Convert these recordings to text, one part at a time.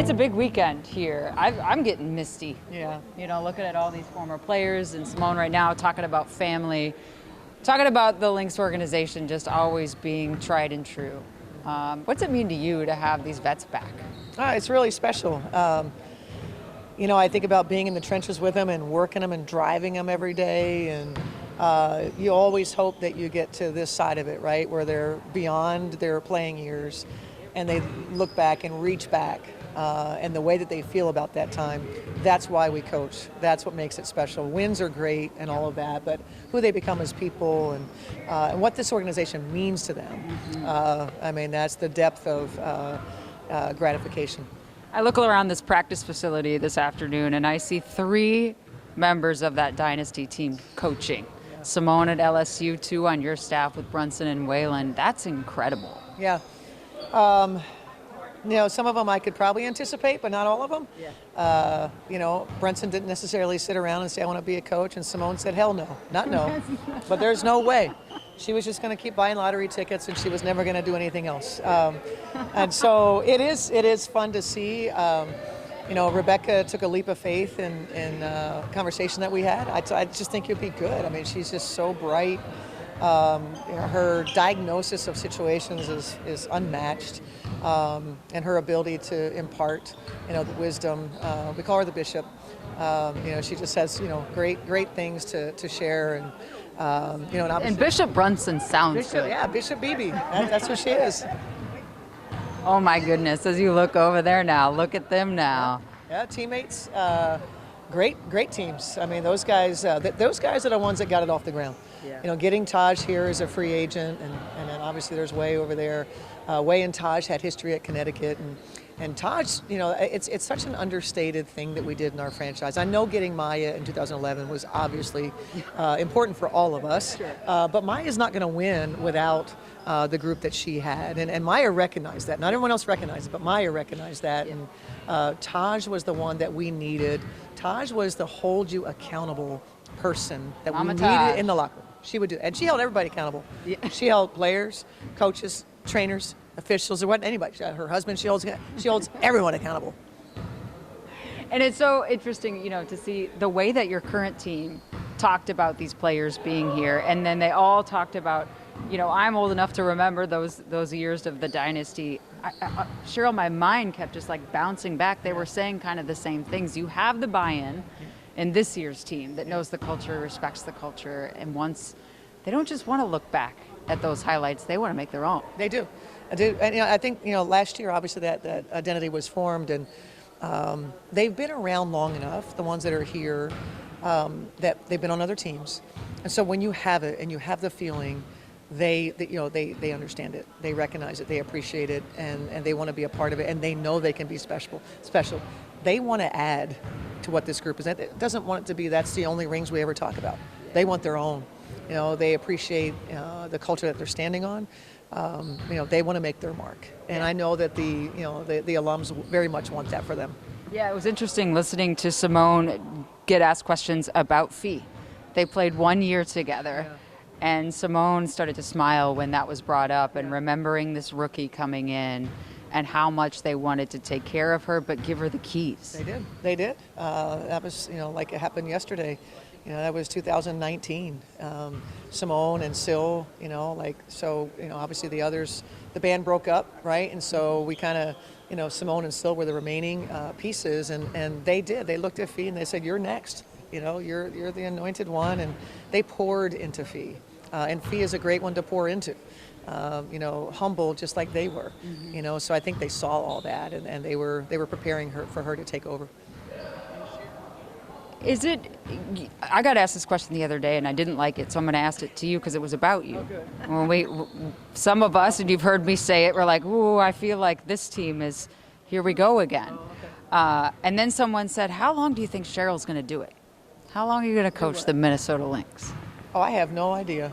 It's a big weekend here. I'm getting misty. Yeah. Looking at all these former players and Simone right now talking about family, talking about the Lynx organization just always being tried and true. What's it mean to you to have these vets back? It's really special. I think about being in the trenches with them and working them and driving them every day. And you always hope that you get to this side of it, right, where they're beyond their playing years and they look back and reach back. And the way that they feel about that time, that's why we coach. That's what makes it special. Wins are great and all of that, but who they become as people and what this organization means to them, that's the depth of gratification. I look around this practice facility this afternoon and I see 3 members of that dynasty team coaching. Yeah. Simone at LSU, 2 on your staff with Brunson and Whalen. That's incredible. Yeah. Some of them I could probably anticipate, but not all of them. Yeah. Brunson didn't necessarily sit around and say, I want to be a coach, and Simone said, hell no, not no. But there's no way. She was just going to keep buying lottery tickets, and she was never going to do anything else. And so it is fun to see. Rebecca took a leap of faith in conversation that we had. I just think you'd be good. She's just so bright. Her diagnosis of situations is unmatched, and her ability to impart, the wisdom. We call her the bishop. She just has, great things to share, and Bishop Brunson sounds good. Yeah, Bishop Bibi. That's who she is. Oh my goodness! As you look over there now, look at them now. Yeah, teammates. Great teams. Those guys are the ones that got it off the ground. Yeah. Getting Taj here as a free agent, and then obviously there's Way over there. Way and Taj had history at Connecticut, and Taj, it's such an understated thing that we did in our franchise. I know getting Maya in 2011 was obviously important for all of us, sure. But Maya's not going to win without the group that she had, and Maya recognized that. Not everyone else recognized it, but Maya recognized that, and Taj was the one that we needed. Taj was the hold you accountable person that we needed in the locker room. She would do it. And she held everybody accountable. Yeah. She held players, coaches, trainers, officials. There wasn't anybody. Her husband, she holds everyone accountable. And it's so interesting, to see the way that your current team talked about these players being here. And then they all talked about, I'm old enough to remember those years of the dynasty. Cheryl, my mind kept just like bouncing back. They were saying kind of the same things. You have the buy-in in this year's team that knows the culture, respects the culture, and they don't just want to look back at those highlights, they want to make their own. They do. And I think last year obviously that identity was formed, and they've been around long enough, the ones that are here, that they've been on other teams. And so when you have it and you have the feeling, they understand it, they recognize it, they appreciate it, and they want to be a part of it, and they know they can be special. They want to add to what this group is. It doesn't want it to be that's the only rings we ever talk about. They want their own. They appreciate the culture that they're standing on. They want to make their mark, and I know that the alums very much want that for them. Yeah, it was interesting listening to Simone get asked questions about Fee. They played 1 year together. Yeah. And Simone started to smile when that was brought up, and remembering this rookie coming in and how much they wanted to take care of her but give her the keys. They did. That was, like it happened yesterday. That was 2019. Simone and Sil, obviously the others, the band broke up, right? And so we kind of, Simone and Sil were the remaining pieces, and they did. They looked at Fee and they said, you're next. You're the anointed one, and they poured into Fee. And Fee is a great one to pour into. Humble just like they were. Mm-hmm. So I think they saw all that, and they were preparing for her to take over. I got asked this question the other day and I didn't like it, so I'm going to ask it to you because it was about you. Okay. Some of us, and you've heard me say it, we're like, ooh, I feel like this team is, here we go again. Oh, okay. And then someone said, how long do you think Cheryl's going to do it? How long are you going to coach the Minnesota Lynx? Oh, I have no idea.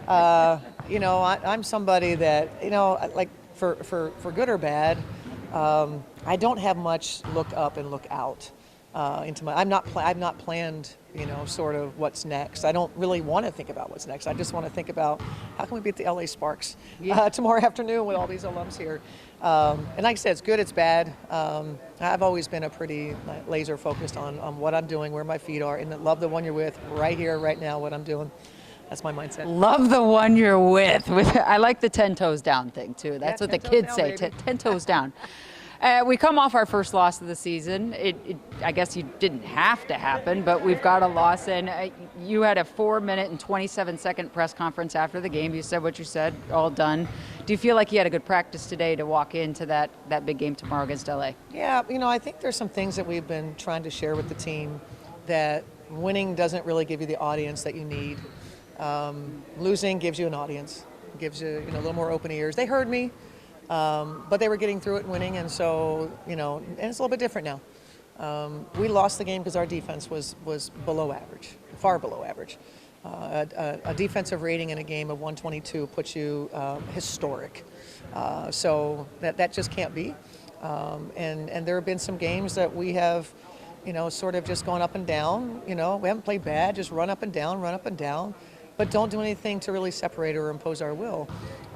I'm somebody that, like for good or bad, I don't have much look up and look out. into my. I've not planned, sort of what's next. I don't really want to think about what's next. I just want to think about how can we beat the LA Sparks tomorrow afternoon with all these alums here. And like I said, it's good, it's bad. I've always been a pretty laser focused on what I'm doing, where my feet are, and love the one you're with right here, right now, what I'm doing. That's my mindset. Love the one you're with. I like the 10 toes down thing too. That's what the 10 toes kids down, say. baby. 10 toes down. We come off our first loss of the season. I guess you didn't have to happen, but we've got a loss. And you had a 4-minute and 27-second press conference after the game. You said what you said, all done. Do you feel like you had a good practice today to walk into that big game tomorrow against LA? Yeah, I think there's some things that we've been trying to share with the team, that winning doesn't really give you the audience that you need. Losing gives you an audience, gives you, a little more open ears. They heard me, but they were getting through it and winning, and so, and it's a little bit different now. We lost the game because our defense was below average, far below average. A defensive rating in a game of 122 puts you historic. So that just can't be. And there have been some games that we have, sort of just gone up and down. We haven't played bad, just run up and down, but don't do anything to really separate or impose our will.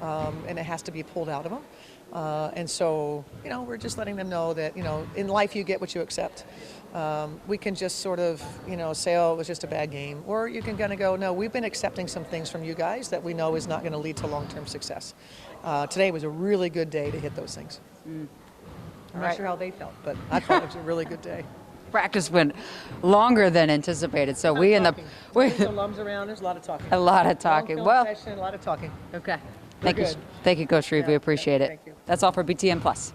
And it has to be pulled out of them. And so, we're just letting them know that, in life you get what you accept. We can just sort of, say, oh, it was just a bad game. Or you can kind of go, no, we've been accepting some things from you guys that we know is not going to lead to long-term success. Today was a really good day to hit those things. I'm not sure how they felt, but I thought it was a really good day. Practice went longer than anticipated, so there's alums around. There's a lot of talking. A lot of talking. Long Well, session, a lot of talking. okay. We're Thank you, good. thank you, Coach Reeve. We appreciate it. Thank you. That's all for BTN Plus.